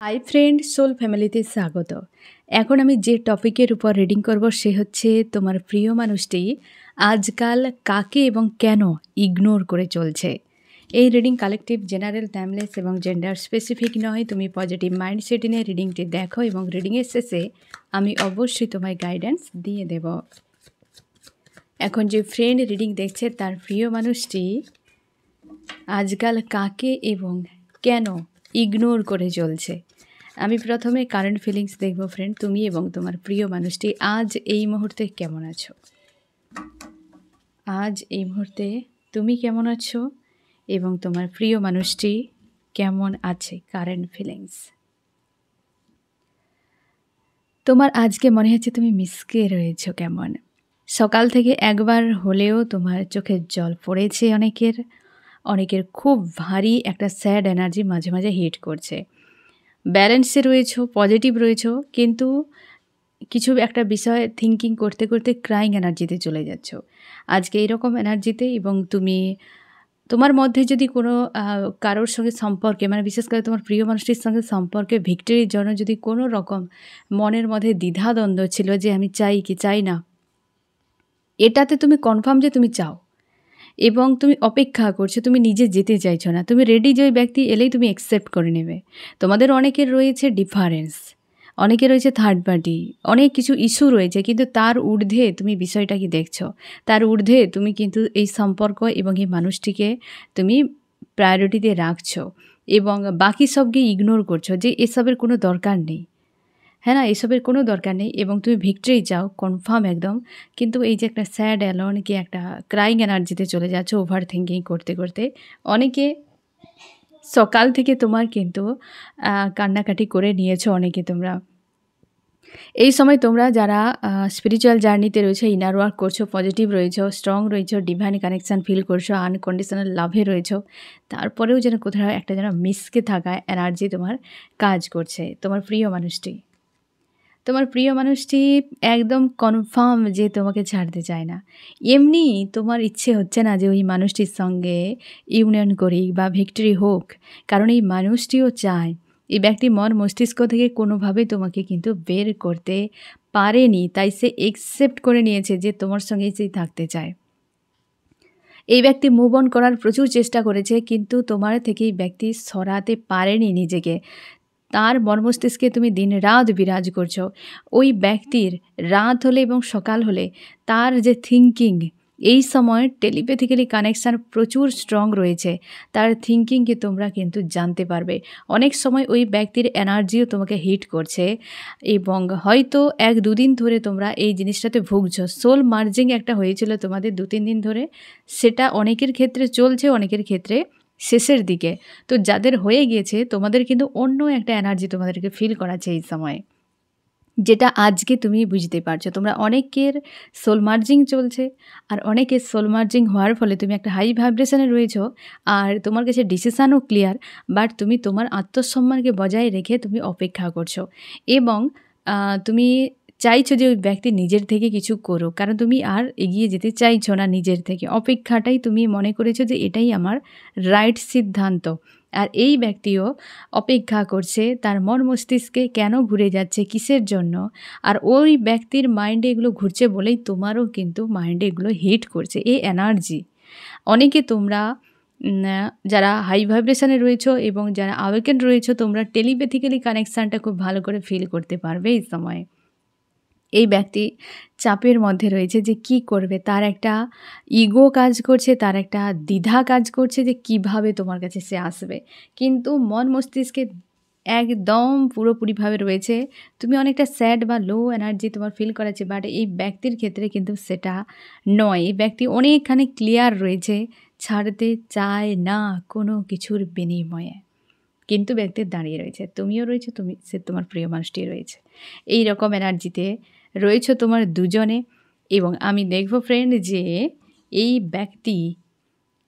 Hi friend, soul ফ্যামিলিতে স্বাগত। এখন আমি যে টপিকের উপর রিডিং করব সে হচ্ছে তোমার প্রিয় মানুষটি আজকাল কাকে এবং কেন ইগনোর করে চলছে। এই রিডিং কালেকটিভ, জেনারেল, টাইমলেস এবং জেন্ডার স্পেসিফিক নয়। তুমি পজিটিভ মাইন্ডসেট নিয়ে রিডিংটি দেখো এবং রিডিংয়ের শেষে আমি অবশ্যই তোমায় গাইডেন্স দিয়ে দেব। এখন যে ফ্রেন্ড রিডিং দেখছে তার প্রিয় মানুষটি আজকাল কাকে এবং কেন ইগনোর করে চলছে। আমি প্রথমে কারেন্ট ফিলিংস দেখব ফ্রেন্ড, তুমি এবং তোমার প্রিয় মানুষটি আজ এই মুহূর্তে কেমন আছো। আজ এই মুহূর্তে তুমি কেমন আছো এবং তোমার প্রিয় মানুষটি কেমন আছে। Current feelings. তোমার আজকে মনে হচ্ছে তুমি মিসকে রয়েছো কেমন। সকাল থেকে একবার হলেও তোমার চোখের জল পড়েছে। অনেকের খুব ভারী একটা স্যাড এনার্জি মাঝে মাঝে হিট করছে। ব্যালেন্সে রয়েছো, পজিটিভ রয়েছো, কিন্তু কিছু একটা বিষয় থিঙ্কিং করতে করতে ক্রাইং এনার্জিতে চলে যাচ্ছ আজকে এইরকম এনার্জিতে। এবং তোমার মধ্যে যদি কোনো কারোর সঙ্গে সম্পর্কে, মানে বিশেষ করে তোমার প্রিয় মানুষটির সঙ্গে সম্পর্কে ভিক্টরির জন্য যদি কোনো রকম মনের মধ্যে দ্বিধাদ্বন্দ্ব ছিল যে আমি চাই কি চাই না, এটাতে তুমি কনফার্ম যে তুমি চাও এবং তুমি অপেক্ষা করছো, তুমি নিজে যেতে চাইছো না, তুমি রেডি যে ওই ব্যক্তি এলেই তুমি অ্যাকসেপ্ট করে নেবে। তোমাদের অনেকের রয়েছে ডিফারেন্স, অনেকের রয়েছে থার্ড পার্টি, অনেক কিছু ইস্যু রয়েছে, কিন্তু তার ঊর্ধ্বে তুমি বিষয়টা কি দেখছো, তার ঊর্ধ্বে তুমি কিন্তু এই সম্পর্ক এবং এই মানুষটিকে তুমি প্রায়োরিটি দিয়ে রাখছো এবং বাকি সবকে ইগনোর করছো যে এসবের কোনো দরকার নেই। হ্যাঁ না, এসবের কোনো দরকার নেই এবং তুমি ভিক্টরি চাও কনফার্ম একদম। কিন্তু এই যে একটা স্যাড অ্যালোন কি একটা ক্রাইং এনার্জিতে চলে যাচ্ছ ওভার থিঙ্কিং করতে করতে। অনেকে সকাল থেকে তোমার কিন্তু কান্নাকাটি করে নিয়েছো অনেকে তোমরা। এই সময় তোমরা যারা স্পিরিচুয়াল জার্নিতে রয়েছে, ইনার ওয়ার্ক করছো, পজিটিভ রয়েছো, স্ট্রং রয়েছো, ডিভাইন কানেকশান ফিল করছো, আনকন্ডিশনাল লাভে রয়েছো, তারপরেও যেন কোথাও একটা যেন মিসকে থাকা এনার্জি তোমার কাজ করছে। তোমার প্রিয় মানুষটি একদম কনফার্ম যে তোমাকে ছাড়তে চায় না। এমনি তোমার ইচ্ছে হচ্ছে না যে ওই মানুষটির সঙ্গে ইউনিয়ন করি বা ভিক্টরি হোক, কারণ এই মানুষটিও চায়। এই ব্যক্তি মন মস্তিষ্ক থেকে কোনোভাবে তোমাকে কিন্তু বের করতে পারেনি, তাই সে একসেপ্ট করে নিয়েছে যে তোমার সঙ্গেই সে থাকতে চায়। এই ব্যক্তি মুভ অন করার প্রচুর চেষ্টা করেছে, কিন্তু তোমার থেকে এই ব্যক্তি সরাতে পারেনি নিজেকে। তার মর্মস্তিষ্কে তুমি দিন রাত বিরাজ করছো। ওই ব্যক্তির রাত হলে এবং সকাল হলে তার যে থিঙ্কিং, এই সময় টেলিপ্যাথিক্যালি কানেকশান প্রচুর স্ট্রং রয়েছে। তার থিঙ্কিংকে তোমরা কিন্তু জানতে পারবে। অনেক সময় ওই ব্যক্তির এনার্জিও তোমাকে হিট করছে এবং হয়তো 1-2 দিন ধরে তোমরা এই জিনিসটাতে ভুগছো। সোল মার্জিং একটা হয়েছিল তোমাদের 2-3 দিন ধরে, সেটা অনেকের ক্ষেত্রে চলছে, অনেকের ক্ষেত্রে শেষের দিকে। তো যাদের হয়ে গিয়েছে তোমাদের কিন্তু অন্য একটা এনার্জি তোমাদেরকে ফিল করাচ্ছে এই সময়, যেটা আজকে তুমি বুঝতে পারছো। তোমরা অনেকের সোল মার্জিং চলছে আর অনেকের সোল মার্জিং হওয়ার ফলে তুমি একটা হাই ভাইব্রেশনে রয়েছো আর তোমার কাছে ডিসিশানও ক্লিয়ার, বাট তুমি তোমার আত্মসম্মানকে বজায় রেখে তুমি অপেক্ষা করছো এবং তুমি চাইছো যে ওই ব্যক্তি নিজের থেকে কিছু করুক, কারণ তুমি আর এগিয়ে যেতে চাইছো না নিজের থেকে। অপেক্ষাটাই তুমি মনে করেছো যে এটাই আমার রাইট সিদ্ধান্ত। আর এই ব্যক্তিও অপেক্ষা করছে, তার মন মস্তিষ্কে কেন ঘুরে যাচ্ছে, কিসের জন্য। আর ওই ব্যক্তির মাইন্ডে এগুলো ঘুরছে বলেই তোমারও কিন্তু মাইন্ডে এগুলো হিট করছে এই এনার্জি। অনেকে তোমরা যারা হাই ভাইব্রেশনে রয়েছো এবং যারা আওয়েকেন রয়েছো, তোমরা টেলিপ্যাথিক্যালি কানেকশানটা খুব ভালো করে ফিল করতে পারবে এই সময়। এই ব্যক্তি চাপের মধ্যে রয়েছে যে কি করবে, তার একটা ইগো কাজ করছে, তার একটা দ্বিধা কাজ করছে যে কিভাবে তোমার কাছে সে আসবে, কিন্তু মন মস্তিষ্কে একদম পুরোপুরিভাবে রয়েছে তুমি অনেকটা স্যাড বা লো এনার্জি তোমার ফিল করাচ্ছে। বাট এই ব্যক্তির ক্ষেত্রে কিন্তু সেটা নয়। এই ব্যক্তি অনেকখানি ক্লিয়ার রয়েছে, ছাড়তে চায় না কোনো কিছুর বিনিময়ে, কিন্তু ব্যক্তির দাঁড়িয়ে রয়েছে। তুমিও রয়েছে, তোমার প্রিয় মানুষটি রয়েছে। এই রকম এনার্জিতে রয়েছে তোমার দুজনে। এবং আমি দেখব ফ্রেন্ড যে এই ব্যক্তি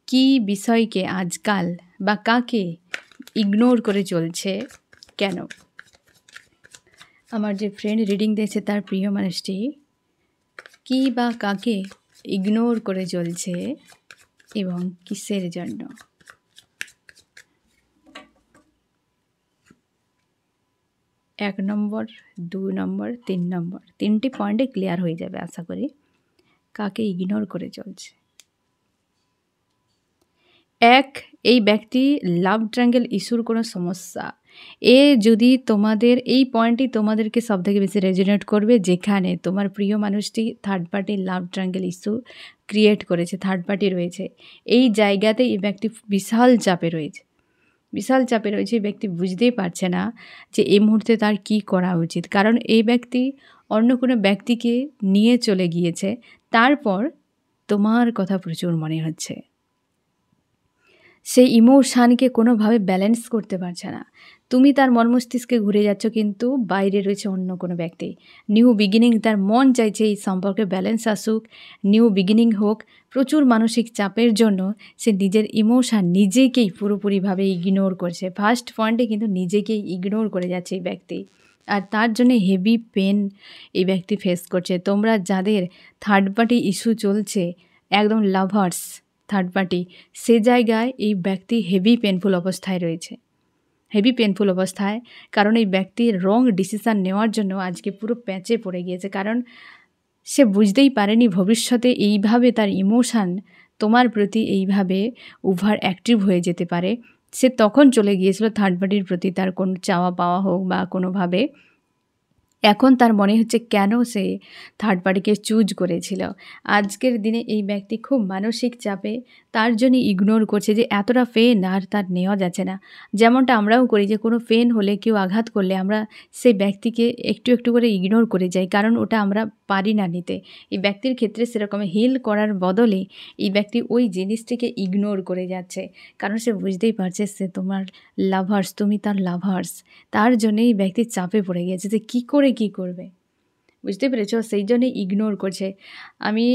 কি বিষয়কে আজকাল বা কাকে ইগনোর করে চলছে কেন। আমার যে ফ্রেন্ড রিডিং দিয়েছে তার প্রিয় মানুষটি কি বা কাকে ইগনোর করে চলছে এবং কিসের জন্য। 1 নম্বর, 2 নম্বর, 3 নম্বর 3টি পয়েন্টে ক্লিয়ার হয়ে যাবে আশা করি কাকে ইগনোর করে চলছে। 1, এই ব্যক্তি লাভ ট্রায়াঙ্গেল ইস্যুর কোনো সমস্যা। যদি তোমাদের এই পয়েন্টটি তোমাদেরকে সবথেকে বেশি রেজোনেট করবে, যেখানে তোমার প্রিয় মানুষটি থার্ড পার্টি লাভ ট্রায়াঙ্গেল ইস্যু ক্রিয়েট করেছে, থার্ড পার্টি রয়েছে। এই জায়গাতে এই ব্যক্তি বিশাল চাপে রয়েছে। এই ব্যক্তি বুঝতেই পারছে না যে এই মুহূর্তে তার কী করা উচিত। কারণ এই ব্যক্তি অন্য কোনো ব্যক্তিকে নিয়ে চলে গিয়েছে, তারপর তোমার কথা প্রচুর মনে হচ্ছে। সেই ইমোশানকে কোনোভাবে ব্যালেন্স করতে পারছে না। তুমি তার মস্তিষ্কে ঘুরে যাচ্ছ, কিন্তু বাইরে রয়েছে অন্য কোনো ব্যক্তি। নিউ বিগিনিং, তার মন চাইছে এই সম্পর্কে ব্যালেন্স আসুক, নিউ বিগিনিং হোক। প্রচুর মানসিক চাপের জন্য সে নিজের ইমোশান নিজেকেই পুরোপুরিভাবে ইগনোর করছে। ফার্স্ট পয়েন্টে কিন্তু নিজেকেই ইগনোর করে যাচ্ছে এই ব্যক্তি, আর তার জন্য হেভি পেন এই ব্যক্তি ফেস করছে। তোমরা যাদের থার্ড পার্টি ইস্যু চলছে, একদম লাভার্স থার্ড পার্টি, সে জায়গায় এই ব্যক্তি হেভি পেনফুল অবস্থায় রয়েছে। কারণ এই ব্যক্তির রং ডিসিশান নেওয়ার জন্য আজকে পুরো প্যাচে পড়ে গিয়েছে। কারণ সে বুঝতেই পারেনি ভবিষ্যতে এইভাবে তার ইমোশান তোমার প্রতি এইভাবে ওভার অ্যাক্টিভ হয়ে যেতে পারে। সে তখন চলে গিয়েছিল থার্ড পার্টির প্রতি, তার কোনো চাওয়া পাওয়া হোক বা কোনোভাবে। এখন তার মনে হচ্ছে কেন সে থার্ড পার্টিকে চুজ করেছিল। আজকের দিনে এই ব্যক্তি খুব মানসিক চাপে, তার জন্য ইগনোর করছে যে এতটা পেন আর তার নেওয়া যাচ্ছে না। যেমনটা আমরাও করি, যে কোনো পেন হলে, কেউ আঘাত করলে আমরা সেই ব্যক্তিকে একটু একটু করে ইগনোর করে যাই, কারণ ওটা আমরা পারি না নিতে। এই ব্যক্তির ক্ষেত্রে সেরকম হিল করার বদলে এই ব্যক্তি ওই জিনিসটিকে ইগনোর করে যাচ্ছে, কারণ সে বুঝতেই পারছে সে তোমার লাভার্স, তুমি তার লাভার্স। তার জন্যে এই ব্যক্তি চাপে পড়ে গেছে যে কী করবে, বুঝতে পেরেছ? সেই জন্যে ইগনোর করছে। আমি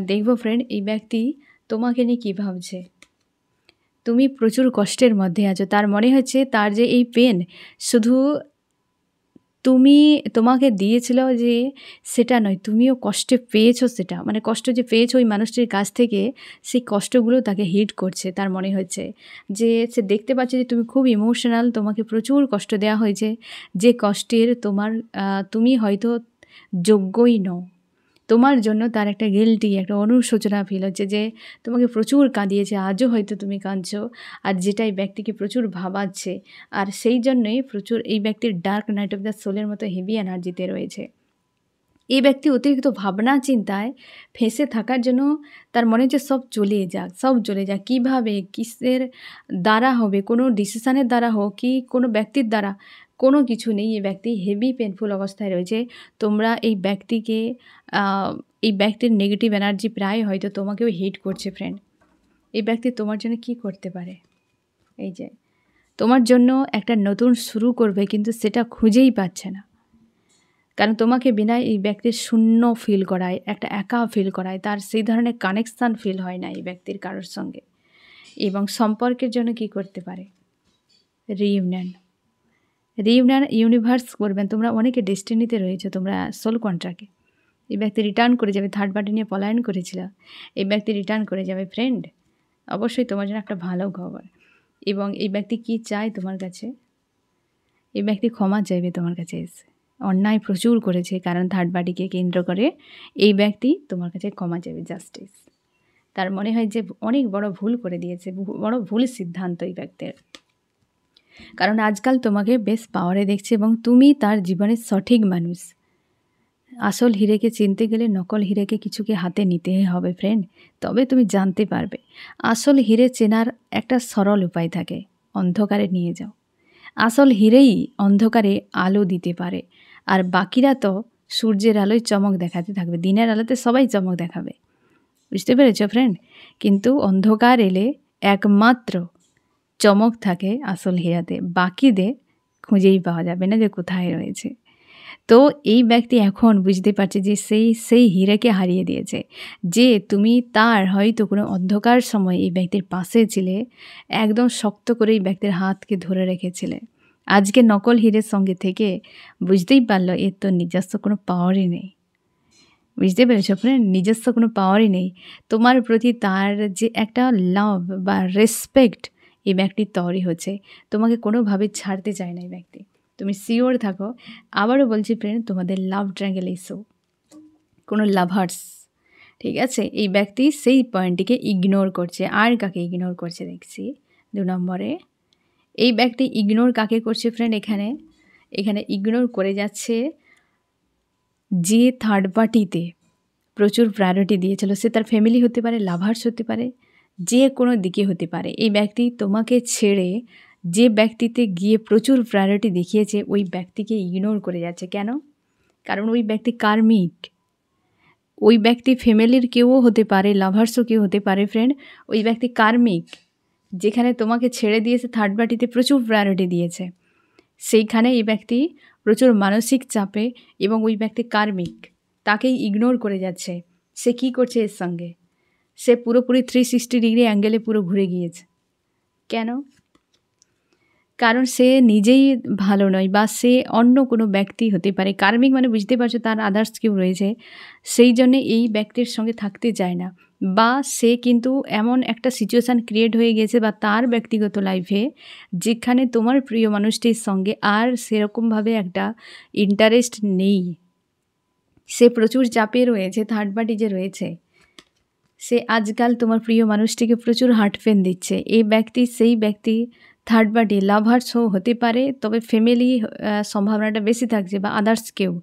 দেখব ফ্রেন্ড, এই ব্যক্তি তোমাকে নিয়ে কী ভাবছে। তুমি প্রচুর কষ্টের মধ্যে আছো, তার মনে হচ্ছে তার যে এই পেন শুধু তোমাকে দিয়েছিল যে সেটা নয়, তুমিও কষ্টে পেয়েছো, সেটা মানে কষ্ট যে পেয়েছো ওই মানুষটির কাছ থেকে, সেই কষ্টগুলো তাকে হিট করছে। তার মনে হচ্ছে যে সে দেখতে পাচ্ছে যে তুমি খুব ইমোশনাল, তোমাকে প্রচুর কষ্ট দেওয়া হয়েছে, যে কষ্টের তুমি হয়তো যোগ্যই নও। তোমার জন্য তার একটা গিল্টি, একটা অনুশোচনা ফিল হচ্ছে যে তোমাকে প্রচুর কাঁদিয়েছে, আজও হয়তো তুমি কাঁদছো, আর যেটাই ব্যক্তিকে প্রচুর ভাবাচ্ছে। আর সেই জন্যই প্রচুর এই ব্যক্তির ডার্ক নাইট অফ দ্য সোলের মতো হেভি এনার্জিতে রয়েছে। এই ব্যক্তি অতিরিক্ত ভাবনা চিন্তায় ফেঁসে থাকার জন্য তার মনে হচ্ছে সব চলে যাক। কীভাবে, কিসের দ্বারা হবে, কোনো ডিসিশানের দ্বারা হোক কি কোনো ব্যক্তির দ্বারা, কোনো কিছু নেই। এই ব্যক্তি হেভি পেনফুল অবস্থায় রয়েছে। তোমরা এই ব্যক্তির নেগেটিভ এনার্জি প্রায় হয়তো তোমাকেও হিট করছে ফ্রেন্ড। এই ব্যক্তি তোমার জন্য কি করতে পারে, এই যে তোমার জন্য একটা নতুন শুরু করবে, কিন্তু সেটা খুঁজেই পাচ্ছে না। কারণ তোমাকে বিনা এই ব্যক্তির শূন্য ফিল করায়, একটা একা ফিল করায়, তার সেই ধরনের কানেকশান ফিল হয় না এই ব্যক্তির কারোর সঙ্গে। এবং সম্পর্কের জন্য কি করতে পারে, রিইউনিয়ন ইউনিভার্স করবেন। তোমরা অনেকে ডেস্টিনিতে রয়েছে, তোমরা সোল কন্ট্রাক্টে। এই ব্যক্তি রিটার্ন করে যাবে, থার্ড পার্টি নিয়ে পলায়ন করেছিল, এই ব্যক্তি রিটার্ন করে যাবে ফ্রেন্ড। অবশ্যই তোমার জন্য একটা ভালো খবর। এবং এই ব্যক্তি কি চায় তোমার কাছে, এই ব্যক্তি ক্ষমা চাইবে তোমার কাছে এসে। অন্যায় প্রচুর করেছে, কারণ থার্ড পার্টিকে কেন্দ্র করে এই ব্যক্তি তোমার কাছে ক্ষমা চাইবে, জাস্টিস। তার মনে হয় যে অনেক বড় ভুল করে দিয়েছে, বড় ভুল সিদ্ধান্ত এই ব্যক্তির। কারণ আজকাল তোমাকে বেশ পাওয়ারে দেখছে, এবং তুমি তার জীবনের সঠিক মানুষ। আসল হিরেকে চিনতে গেলে নকল হিরেকে কিছুকে হাতে নিতে হবে ফ্রেন্ড, তবে তুমি জানতে পারবে। আসল হিরে চেনার একটা সরল উপায় থাকে, অন্ধকারে নিয়ে যাও। আসল হিরেই অন্ধকারে আলো দিতে পারে, আর বাকিরা তো সূর্যের আলোয় চমক দেখাতে থাকবে। দিনের আলোতে সবাই চমক দেখাবে, বুঝতে পেরেছ ফ্রেন্ড? কিন্তু অন্ধকার এলে একমাত্র চমক থাকে আসল হীরাতে, বাকিদের খুঁজেই পাওয়া যাবে না যে কোথায় রয়েছে। তো এই ব্যক্তি এখন বুঝতে পারছে যে সেই হীরাকে হারিয়ে দিয়েছে। যে তুমি তার হয়তো কোনো অন্ধকার সময় এই ব্যক্তির পাশে ছিলে, একদম শক্ত করে এই ব্যক্তির হাতকে ধরে রেখেছিলে, আজকে নকল হীরের সঙ্গে থেকে বুঝতেই পারলো এর তো নিজস্ব কোনো পাওয়ারই নেই। বুঝতে পেরেছ ফ্রেন্ড? নিজস্ব কোনো পাওয়ারই নেই। তোমার প্রতি তার যে একটা লাভ বা রেসপেক্ট এই ব্যক্তির তৈরি হচ্ছে, তোমাকে কোনোভাবে ছাড়তে চায় না এই ব্যক্তি। তুমি শিওর থাকো। আবারও বলছি ফ্রেন্ড, তোমাদের লাভ ট্রায়াঙ্গেল ইস্যু, কোনো লাভার্স, ঠিক আছে? এই ব্যক্তি সেই পয়েন্টটিকে ইগনোর করছে। আর কাকে ইগনোর করছে দেখছি 2 নম্বরে। এই ব্যক্তি ইগনোর কাকে করছে ফ্রেন্ড? এখানে ইগনোর করে যাচ্ছে যে থার্ড পার্টিতে প্রচুর প্রায়োরিটি দিয়েছিল। সে তার ফ্যামিলি হতে পারে, লাভার্স হতে পারে, যে কোনো দিকে হতে পারে। এই ব্যক্তি তোমাকে ছেড়ে যে ব্যক্তিতে গিয়ে প্রচুর প্রায়োরিটি দেখিয়েছে, ওই ব্যক্তিকে ইগনোর করে যাচ্ছে। কেন? কারণ ওই ব্যক্তি কার্মিক। ওই ব্যক্তি ফ্যামিলির কেউ হতে পারে, লাভার্সও কেউ হতে পারে ফ্রেন্ড। ওই ব্যক্তি কার্মিক, যেখানে তোমাকে ছেড়ে দিয়েছে, থার্ড পার্টিতে প্রচুর প্রায়োরিটি দিয়েছে, সেইখানে এই ব্যক্তি প্রচুর মানসিক চাপে, এবং ওই ব্যক্তি কার্মিক, তাকেই ইগনোর করে যাচ্ছে। সে কি করছে এর সঙ্গে? সে পুরোপুরি 360 ডিগ্রি অ্যাঙ্গেলে পুরো ঘুরে গিয়েছে। কেন? কারণ সে নিজেই ভালো নয়, বা সে অন্য কোনো ব্যক্তি হতে পারে। কার্মিক মানে বুঝতে পারছো, তার আদার্স কেউ রয়েছে, সেই জন্যে এই ব্যক্তির সঙ্গে থাকতে চায় না। বা সে কিন্তু এমন একটা সিচুয়েশান ক্রিয়েট হয়ে গেছে, বা তার ব্যক্তিগত লাইফে, যেখানে তোমার প্রিয় মানুষটির সঙ্গে আর সেরকমভাবে একটা ইন্টারেস্ট নেই। সে প্রচুর চাপে রয়েছে। থার্ড পার্টি যে রয়েছে, সে আজকাল তোমার প্রিয় মানুষটিকে প্রচুর হার্ট পেন দিচ্ছে। এই ব্যক্তি সেই ব্যক্তি থার্ড পার্টি লাভার্সও হতে পারে, তবে ফ্যামিলি সম্ভাবনাটা বেশি থাকছে, বা আদার্স কেউ।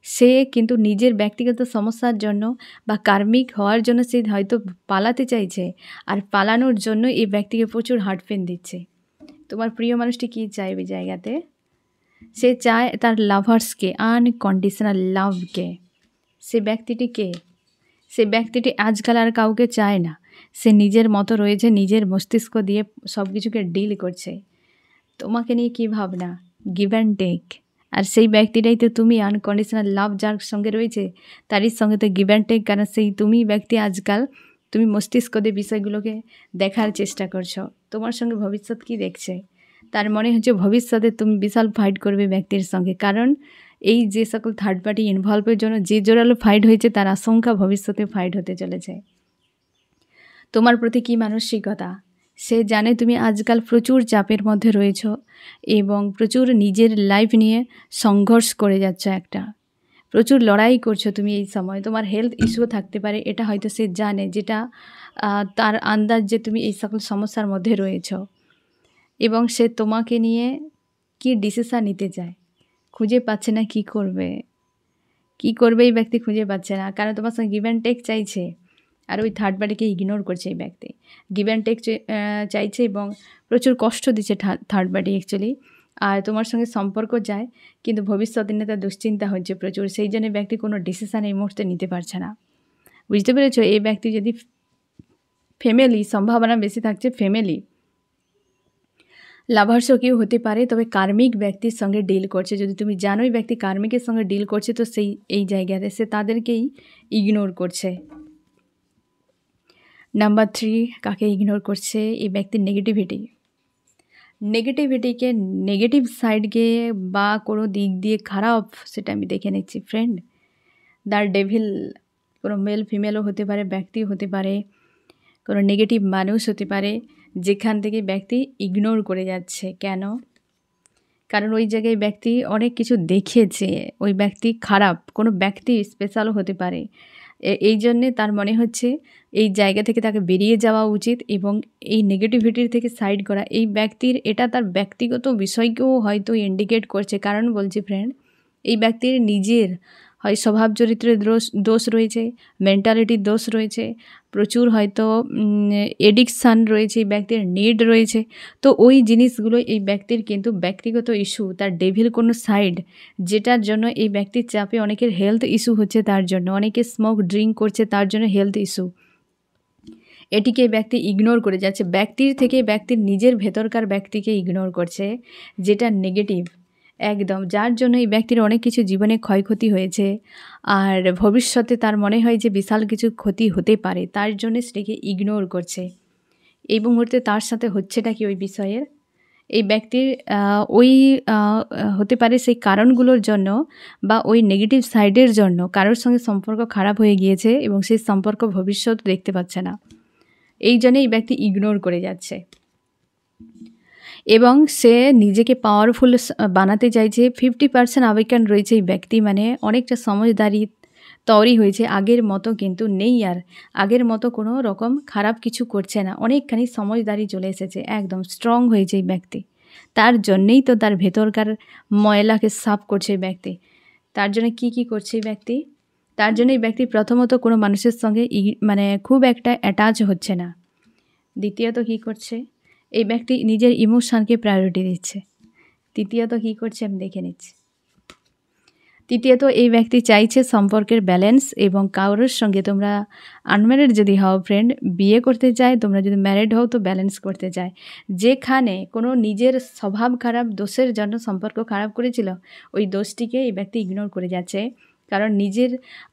সে কিন্তু নিজের ব্যক্তিগত সমস্যার জন্য বা কার্মিক হওয়ার জন্য সে হয়তো পালাতে চাইছে, আর পালানোর জন্য এই ব্যক্তিকে প্রচুর হার্ট পেন দিচ্ছে। তোমার প্রিয় মানুষটি কী চায় ওই জায়গাতে? সে চায় তার লাভার্সকে, আনকন্ডিশনাল লাভকে। সে ব্যক্তিটিকে, সে ব্যক্তিটি আজকাল আর কাউকে চায় না। সে নিজের মতো রয়েছে, নিজের মস্তিষ্ক দিয়ে সব কিছুকে ডিল করছে। তোমাকে নিয়ে কী ভাবনা? Give and take. আর সেই ব্যক্তিটাই তো তুমি। আনকন্ডিশনাল লাভ যার সঙ্গে রয়েছে, তারই সঙ্গে তো গিভ অ্যান্ড টেক। কারণ সেই তুমি ব্যক্তি আজকাল তুমি মস্তিষ্ক দিয়ে বিষয়গুলোকে দেখার চেষ্টা করছো। তোমার সঙ্গে ভবিষ্যৎ কী দেখছে? তার মনে হচ্ছে ভবিষ্যতে তুমি বিশাল ফাইট করবে ব্যক্তির সঙ্গে। কারণ এই যে সকল থার্ড পার্টি ইনভলভের জন্য যে জোরালো ফাইট হয়েছে, তার আশঙ্কা ভবিষ্যতে ফাইট হতে চলেছে। তোমার প্রতি কী মানসিকতা? সে জানে তুমি আজকাল প্রচুর চাপের মধ্যে রয়েছ, এবং প্রচুর নিজের লাইফ নিয়ে সংঘর্ষ করে যাচ্ছ। একটা প্রচুর লড়াই করছো তুমি এই সময়। তোমার হেলথ ইস্যু থাকতে পারে, এটা হয়তো সে জানে, যেটা তার আন্দাজ যে তুমি এই সকল সমস্যার মধ্যে রয়েছ। এবং সে তোমাকে নিয়ে কি ডিসিশান নিতে চায়, খুঁজে পাচ্ছে না। কি করবে এই ব্যক্তি খুঁজে পাচ্ছে না, কারণ তোমার সঙ্গে গিভ অ্যান্ড টেক চাইছে। আর ওই থার্ড পার্টিকে ইগনোর করছে এই ব্যক্তি। গিভ অ্যান্ড টেক চাইছে, এবং প্রচুর কষ্ট দিচ্ছে থার্ড পার্টি অ্যাকচুয়ালি। আর তোমার সঙ্গে সম্পর্ক যায়, কিন্তু ভবিষ্যৎ নিয়ে তার দুশ্চিন্তা হচ্ছে প্রচুর। সেই জন্য ব্যক্তি কোনো ডিসিশান এই মুহূর্তে নিতে পারছে না। বুঝতে পেরেছো? এই ব্যক্তি যদি ফ্যামিলি, সম্ভাবনা বেশি থাকছে ফ্যামিলি, লাভার্সও কেউ হতে পারে, তবে কার্মিক ব্যক্তির সঙ্গে ডিল করছে। যদি তুমি জানো এই ব্যক্তি কার্মিকের সঙ্গে ডিল করছে, তো এই জায়গাতে সে তাদেরকেই ইগনোর করছে। নাম্বার 3, কাকে ইগনোর করছে? এই ব্যক্তির নেগেটিভিটিকে, নেগেটিভ সাইডকে, বা কোনো দিক দিয়ে খারাপ, সেটা আমি দেখে নিচ্ছি ফ্রেন্ড। দ্য ডেভিল, কোনো মেল ফিমেলও হতে পারে, ব্যক্তিও হতে পারে, কোনো নেগেটিভ মানুষ হতে পারে, যেখান থেকে ব্যক্তি ইগনোর করে যাচ্ছে। কেন? কারণ ওই জায়গায় ব্যক্তি অনেক কিছু দেখেছে। ওই ব্যক্তি খারাপ, কোনো ব্যক্তি স্পেশালও হতে পারে। এই জন্যে তার মনে হচ্ছে এই জায়গা থেকে তাকে বেরিয়ে যাওয়া উচিত, এবং এই নেগেটিভিটির থেকে সাইড করা। এই ব্যক্তির এটা তার ব্যক্তিগত বিষয়কেও হয়তো ইন্ডিকেট করছে। কারণ বলছি ফ্রেন্ড, এই ব্যক্তির নিজের হয় স্বভাব চরিত্রের দোষ রয়েছে, মেন্টালিটির দোষ রয়েছে, প্রচুর হয়তো এডিকশান রয়েছে, এই ব্যক্তির নিড রয়েছে। তো ওই জিনিসগুলো এই ব্যক্তির কিন্তু ব্যক্তিগত ইস্যু, তার ডেভিল কোনো সাইড, যেটার জন্য এই ব্যক্তির চাপে অনেকের হেলথ ইস্যু হচ্ছে। তার জন্য অনেকে স্মোক ড্রিঙ্ক করছে, তার জন্য হেলথ ইস্যু। এটিকে ব্যক্তি ইগনোর করে যাচ্ছে। ব্যক্তির থেকে ব্যক্তির নিজের ভেতরকার ব্যক্তিকে ইগনোর করছে, যেটা নেগেটিভ একদম, যার জন্য এই ব্যক্তির অনেক কিছু জীবনে ক্ষয়ক্ষতি হয়েছে। আর ভবিষ্যতে তার মনে হয় যে বিশাল কিছু ক্ষতি হতে পারে, তার জন্য সেটাকে ইগনোর করছে। এই মুহূর্তে তার সাথে হচ্ছেটা কি ওই বিষয়ের? এই ব্যক্তির ওই হতে পারে সেই কারণগুলোর জন্য, বা ওই নেগেটিভ সাইডের জন্য কারোর সঙ্গে সম্পর্ক খারাপ হয়ে গিয়েছে, এবং সেই সম্পর্ক ভবিষ্যৎ দেখতে পাচ্ছে না। এই জন্যে এই ব্যক্তি ইগনোর করে যাচ্ছে। এবং সে নিজেকে পাওয়ারফুল বানাতে চাইছে। 50% আবেগজ্ঞান রয়েছে এই ব্যক্তি, মানে অনেকটা সমঝদারি তৈরি হয়েছে, আগের মতো কিন্তু নেই আর। আগের মতো কোনো রকম খারাপ কিছু করছে না, অনেকখানি সমঝদারি চলে এসেছে, একদম স্ট্রং হয়েছে এই ব্যক্তি। তার জন্যেই তো তার ভেতরকার ময়লাকে সাফ করছে এই ব্যক্তি। তার জন্য কি করছে এই ব্যক্তি? তার জন্য এই ব্যক্তি প্রথমত কোনো মানুষের সঙ্গে মানে খুব একটা অ্যাটাচ হচ্ছে না। দ্বিতীয়ত কী করছে? এই ব্যক্তি নিজের ইমোশনকে প্রায়োরিটি দিচ্ছে। তৃতীয়ত কী করছে আমি দেখে নিচ্ছি। তৃতীয়ত এই ব্যক্তি চাইছে সম্পর্কের ব্যালেন্স, এবং কারোর সঙ্গে তোমরা আনম্যারিড যদি হও ফ্রেন্ড, বিয়ে করতে চায়, তোমরা যদি ম্যারিড হও তো ব্যালেন্স করতে চায়। যেখানে কোনো নিজের স্বভাব খারাপ দোষের জন্য সম্পর্ক খারাপ করেছিল, ওই দোষটিকে এই ব্যক্তি ইগনোর করে যাচ্ছে। কারণ নিজের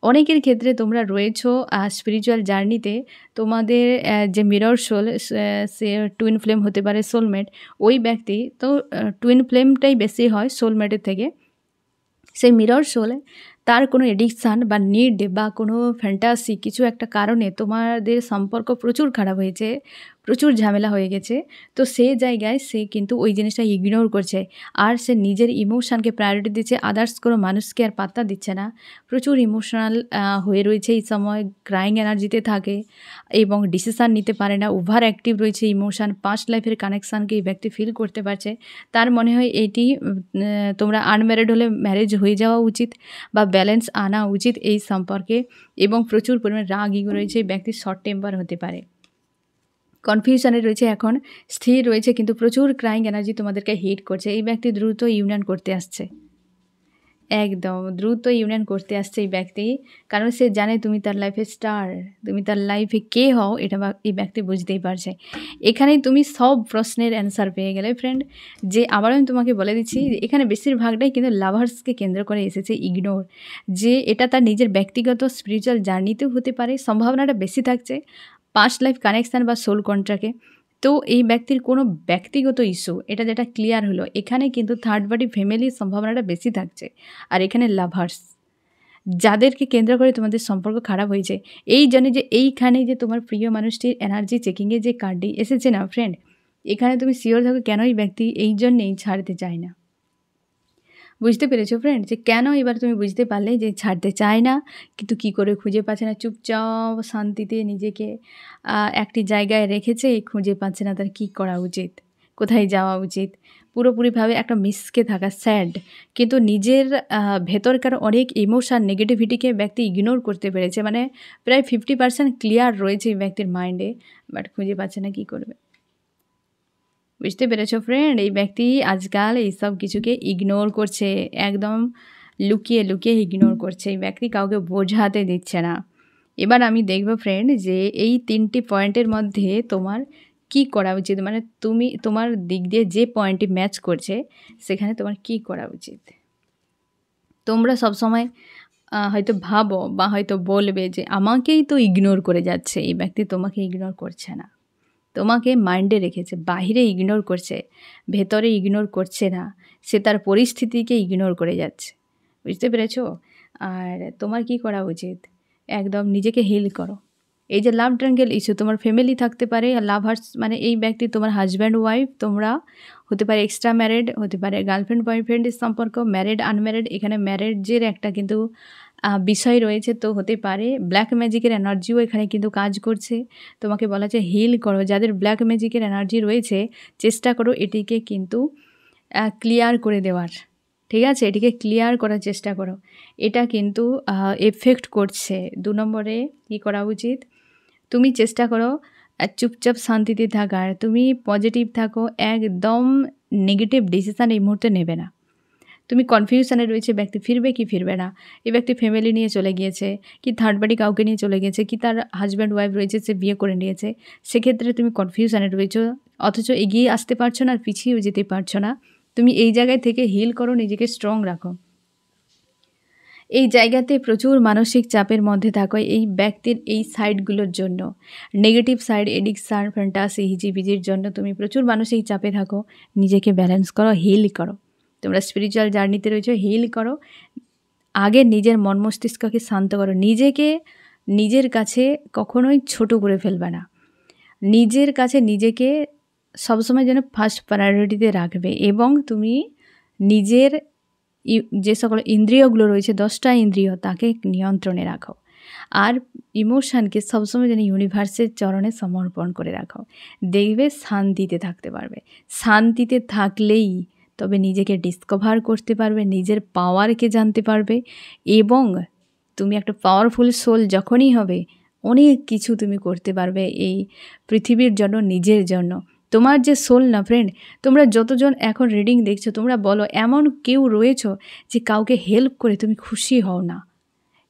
অনেকের ক্ষেত্রে তোমরা রয়েছো স্পিরিচুয়াল জার্নিতে, তোমাদের যে মিরর সোল, সে টুইন ফ্লেম হতে পারে, সোলমেট, ওই ব্যক্তি তো টুইন ফ্লেমটাই বেশি হয় সোলমেটের থেকে। সেই মিরর সোলে তার কোনো এডিকশান বা নিড বা কোনো ফ্যান্টাসি কিছু একটা কারণে তোমাদের সম্পর্ক প্রচুর খারাপ হয়েছে, প্রচুর ঝামেলা হয়ে গেছে। তো সেই জায়গায় সে কিন্তু ওই জিনিসটা ইগনোর করছে, আর সে নিজের ইমোশানকে প্রায়োরিটি দিচ্ছে, আদার্স কোনো মানুষকে আর পাত্তা দিচ্ছে না। প্রচুর ইমোশনাল হয়ে রয়েছে এই সময়, ক্রাইং এনার্জিতে থাকে এবং ডিসিশান নিতে পারে না, ওভার অ্যাক্টিভ রয়েছে ইমোশান। পাস্ট লাইফের কানেকশানকে এই ব্যক্তি ফিল করতে পারছে। তার মনে হয় এটি তোমরা আনম্যারিড হলে ম্যারেজ হয়ে যাওয়া উচিত বা ব্যালেন্স আনা উচিত এই সম্পর্কে। এবং প্রচুর পরিমাণে রাগ ইগো রয়েছে, এই ব্যক্তি শর্ট টেম্পার হতে পারে, কনফিউশনে রয়েছে, এখন স্থির রয়েছে, কিন্তু প্রচুর ক্রাইং এনার্জি তোমাদেরকে হিট করছে। এই ব্যক্তি দ্রুত ইউনিয়ন করতে আসছে, একদম দ্রুত ইউনিয়ন করতে আসছে এই ব্যক্তি, কারণ সে জানে তুমি তার লাইফে স্টার, তুমি তার লাইফে কে হও এটা এই ব্যক্তি বুঝতেই পারছে। এখানেই তুমি সব প্রশ্নের অ্যান্সার পেয়ে গেলে ফ্রেন্ড। যে আবারও আমি তোমাকে বলে দিচ্ছি, এখানে বেশিরভাগটাই কিন্তু লাভার্সকে কেন্দ্র করে এসেছে ইগনোর, যে এটা তার নিজের ব্যক্তিগত স্পিরিচুয়াল জার্নিতেও হতে পারে, সম্ভাবনাটা বেশি থাকছে পাস্ট লাইফ কানেকশান বা সোল কন্ট্রাক্টে। তো এই ব্যক্তির কোনো ব্যক্তিগত ইস্যু, এটা যেটা ক্লিয়ার হলো, এখানে কিন্তু থার্ড পার্টি ফ্যামিলির সম্ভাবনাটা বেশি থাকছে। আর এখানে লাভার্স যাদেরকে কেন্দ্র করে তোমাদের সম্পর্ক খারাপ হয়েছে, এই জন্য যে এইখানে যে তোমার প্রিয় মানুষটির এনার্জি চেকিংয়ে যে কার্ডটি এসেছে না ফ্রেন্ড, এখানে তুমি শিওর থাকো কেন এই ব্যক্তি এই জন্যেই ছাড়তে চায় না। বুঝতে পেরেছো ফ্রেন্ড, যে কেন? এবার তুমি বুঝতে পারলে যে ছাড়তে চায় না, কিন্তু কি করে খুঁজে পাচ্ছে না, চুপচাপ শান্তিতে নিজেকে একটি জায়গায় রেখেছে, খুঁজে পাচ্ছে না তার কী করা উচিত, কোথায় যাওয়া উচিত। পুরোপুরিভাবে একটা মিসকে থাকা, স্যাড, কিন্তু নিজের ভেতরকার অনেক ইমোশান নেগেটিভিটিকে ব্যক্তি ইগনোর করতে পেরেছে, মানে প্রায় 50% ক্লিয়ার রয়েছে এই ব্যক্তির মাইন্ডে, বাট খুঁজে পাচ্ছে না কী করবে। বুঝতে পেরেছো ফ্রেন্ড, এই ব্যক্তি আজকাল এইসব কিছুকে ইগনোর করছে, একদম লুকিয়ে লুকিয়ে ইগনোর করছে। এই ব্যক্তি কাউকে বোঝাতে দিচ্ছে না। এবার আমি দেখব ফ্রেন্ড যে এই 3টি পয়েন্টের মধ্যে তোমার কি করা উচিত, মানে তুমি তোমার দিক দিয়ে যে পয়েন্টটি ম্যাচ করছে সেখানে তোমার কি করা উচিত। তোমরা সবসময় হয়তো ভাবো বা হয়তো বলবে যে আমাকেই তো ইগনোর করে যাচ্ছে, এই ব্যক্তি তোমাকে ইগনোর করছে না, তোমাকে মাইন্ডে রেখেছে, বাহিরে ইগনোর করছে, ভেতরে ইগনোর করছে না, সে তার পরিস্থিতিকে ইগনোর করে যাচ্ছে। বুঝতে পেরেছো? আর তোমার কি করা উচিত, একদম নিজেকে হিল করো। এই যে লাভ ট্রায়াঙ্গেল ইস্যু, তোমার ফ্যামিলি থাকতে পারে, লাভার্স মানে এই ব্যক্তি তোমার হাজব্যান্ড ওয়াইফ, তোমরা হতে পারে এক্সট্রা ম্যারিড, হতে পারে গার্লফ্রেন্ড বয়ফ্রেন্ডের সম্পর্ক, ম্যারিড আনম্যারিড, এখানে ম্যারেজের একটা কিন্তু বিষয় রয়েছে, তো হতে পারে ব্ল্যাক ম্যাজিকের এনার্জিও এখানে কিন্তু কাজ করছে। তোমাকে বলা হচ্ছে হিল করো, যাদের ব্ল্যাক ম্যাজিকের এনার্জি রয়েছে চেষ্টা করো এটিকে কিন্তু ক্লিয়ার করে দেওয়ার, ঠিক আছে? এটিকে ক্লিয়ার করার চেষ্টা করো, এটা কিন্তু এফেক্ট করছে। 2 নম্বরে কী করা উচিত, তুমি চেষ্টা করো চুপচাপ শান্তিতে থাকার, তুমি পজিটিভ থাকো, একদম নেগেটিভ ডিসিশান এই মুহূর্তে নেবে না। তুমি কনফিউশনে রয়েছে ব্যক্তি ফিরবে কি ফিরবে না, এই ব্যক্তি ফ্যামিলি নিয়ে চলে গিয়েছে কি থার্ড পার্টি কাউকে নিয়ে চলে গিয়েছে, কি তার হাজব্যান্ড ওয়াইফ রয়েছে সে বিয়ে করে নিয়েছে, সেক্ষেত্রে তুমি কনফিউশনে রয়েছো, অথচ এগিয়ে আসতে পারছো না আর পিছিয়েও যেতে পারছো না। তুমি এই জায়গায় থেকে হিল করো, নিজেকে স্ট্রং রাখো। এই জায়গাতে প্রচুর মানসিক চাপের মধ্যে থাকো এই ব্যক্তির এই সাইডগুলোর জন্য, নেগেটিভ সাইড, এডিকশান, ফ্যান্টাসি, হিজিবিজির জন্য তুমি প্রচুর মানসিক চাপে থাকো। নিজেকে ব্যালেন্স করো, হিল করো। তোমরা স্পিরিচুয়াল জার্নিতে রয়েছো, হিল করো। আগে নিজের মন মস্তিষ্ককে শান্ত করো, নিজেকে নিজের কাছে কখনোই ছোট করে ফেলবে না, নিজের কাছে নিজেকে সবসময় যেন ফার্স্ট প্রায়োরিটিতে রাখবে এবং তুমি নিজের যে সকল ইন্দ্রিয়গুলো রয়েছে 10টা ইন্দ্রিয় তাকে নিয়ন্ত্রণে রাখো। আর ইমোশানকে সবসময় যেন ইউনিভার্সের চরণে সমর্পণ করে রাখো। দেখবে শান্তিতে থাকতে পারবে। শান্তিতে থাকলেই তবে নিজেকে ডিসকভার করতে পারবে, নিজের পাওয়ারকে জানতে পারবে এবং তুমি একটা পাওয়ারফুল সোল যখনই হবে অনেক কিছু তুমি করতে পারবে এই পৃথিবীর জন্য, নিজের জন্য। তোমার যে সোল না ফ্রেন্ড, তোমরা যতজন এখন রিডিং দেখছো তোমরা বলো এমন কেউ রয়েছো যে কাউকে হেল্প করে তুমি খুশি হও না?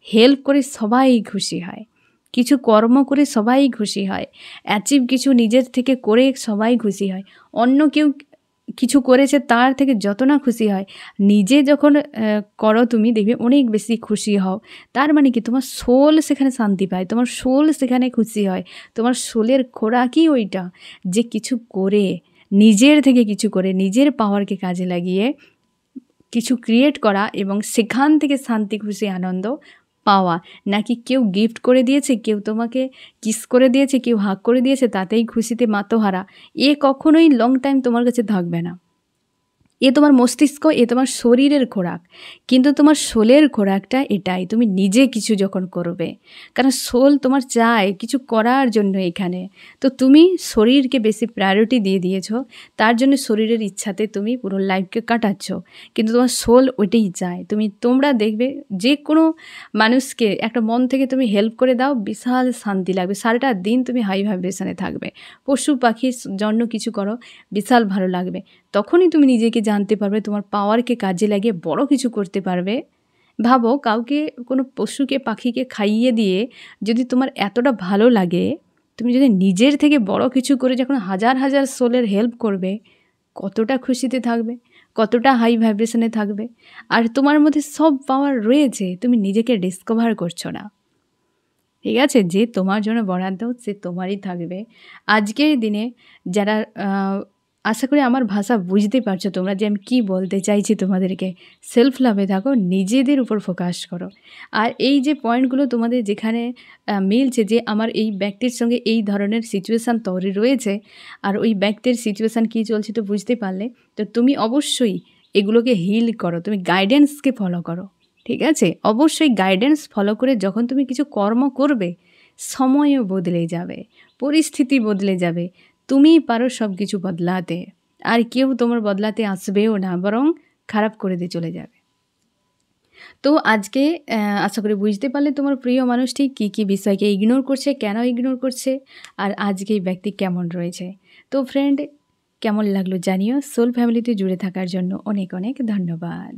হেল্প করে সবাই খুশি হয়, কিছু কর্ম করে সবাই খুশি হয়, অ্যাচিভ কিছু নিজের থেকে করে সবাই খুশি হয়। অন্য কেউ কিছু করেছে তার থেকে যত না খুশি হয়, নিজে যখন করো তুমি দেখবে অনেক বেশি খুশি হও। তার মানে কি তোমার সোল সেখানে শান্তি পায়, তোমার সোল সেখানে খুশি হয়। তোমার সোলের খোরাকই ওইটা, যে কিছু করে, নিজের থেকে কিছু করে, নিজের পাওয়ারকে কাজে লাগিয়ে কিছু ক্রিয়েট করা এবং সেখান থেকে শান্তি, খুশি, আনন্দ পাওয়া। নাকি কেউ গিফট করে দিয়েছে, কেউ তোমাকে কিস করে দিয়েছে, কেউ হাগ করে দিয়েছে, তাতেই খুশিতে মাতোহারা, এ কখনোই লং টাইম তোমার কাছে থাকবে না। এ তোমার মস্তিষ্ক, এ তোমার শরীরের খোরাক, কিন্তু তোমার সোলের খোরাকটা এটাই, তুমি নিজে কিছু যখন করবে। কারণ সোল তোমার চায় কিছু করার জন্য এখানে। তো তুমি শরীরকে বেশি প্রায়োরিটি দিয়ে দিয়েছো, তার জন্য শরীরের ইচ্ছাতে তুমি পুরো লাইফকে কাটাচ্ছ, কিন্তু তোমার সোল ওইটাই চায়। তোমরা দেখবে যে কোনো মানুষকে একটা মন থেকে তুমি হেল্প করে দাও, বিশাল শান্তি লাগবে, সারাটা দিন তুমি হাই ভাইব্রেশনে থাকবে। পশু পাখির জন্য কিছু করো, বিশাল ভালো লাগবে। তখনই তুমি নিজেকে জানতে পারবে, তোমার পাওয়ারকে কাজে লাগিয়ে বড় কিছু করতে পারবে। ভাবো কাউকে, কোনো পশুকে, পাখিকে খাইয়ে দিয়ে যদি তোমার এতটা ভালো লাগে, তুমি যদি নিজের থেকে বড় কিছু করে যখন হাজার হাজার সোলের হেল্প করবে, কতটা খুশিতে থাকবে, কতটা হাই ভাইব্রেশনে থাকবে। আর তোমার মধ্যে সব পাওয়ার রয়েছে, তুমি নিজেকে ডিসকভার করছো না। ঠিক আছে, যে তোমার জন্য বরাদ্দ সে তোমারই থাকবে। আজকের দিনে যারা আশা করি আমার ভাষা বুঝতে পারছো তোমরা, যে আমি কী বলতে চাইছি তোমাদেরকে। সেলফ লাভে থাকো, নিজেদের উপর ফোকাস করো। আর এই যে পয়েন্টগুলো তোমাদের যেখানে মিলছে, যে আমার এই ব্যক্তির সঙ্গে এই ধরনের সিচুয়েশান তৈরি রয়েছে, আর ওই ব্যক্তির সিচুয়েশান কী চলছে তো বুঝতে পারলে, তো তুমি অবশ্যই এগুলোকে হিল করো, তুমি গাইডেন্সকে ফলো করো। ঠিক আছে, অবশ্যই গাইডেন্স ফলো করে যখন তুমি কিছু কর্ম করবে, সময়ও বদলে যাবে, পরিস্থিতি বদলে যাবে, তুমি পারো সব কিছু বদলাতে। আর কেউ তোমার বদলাতে আসবেও না, বরং খারাপ করে দিয়ে চলে যাবে। তো আজকে আশা করি বুঝতে পারলে তোমার প্রিয় মানুষটি কী কী বিষয়কে ইগনোর করছে, কেন ইগনোর করছে, আর আজকে এই ব্যক্তি কেমন রয়েছে। তো ফ্রেন্ড, কেমন লাগলো জানিও। সোল ফ্যামিলিতে জুড়ে থাকার জন্য অনেক অনেক ধন্যবাদ।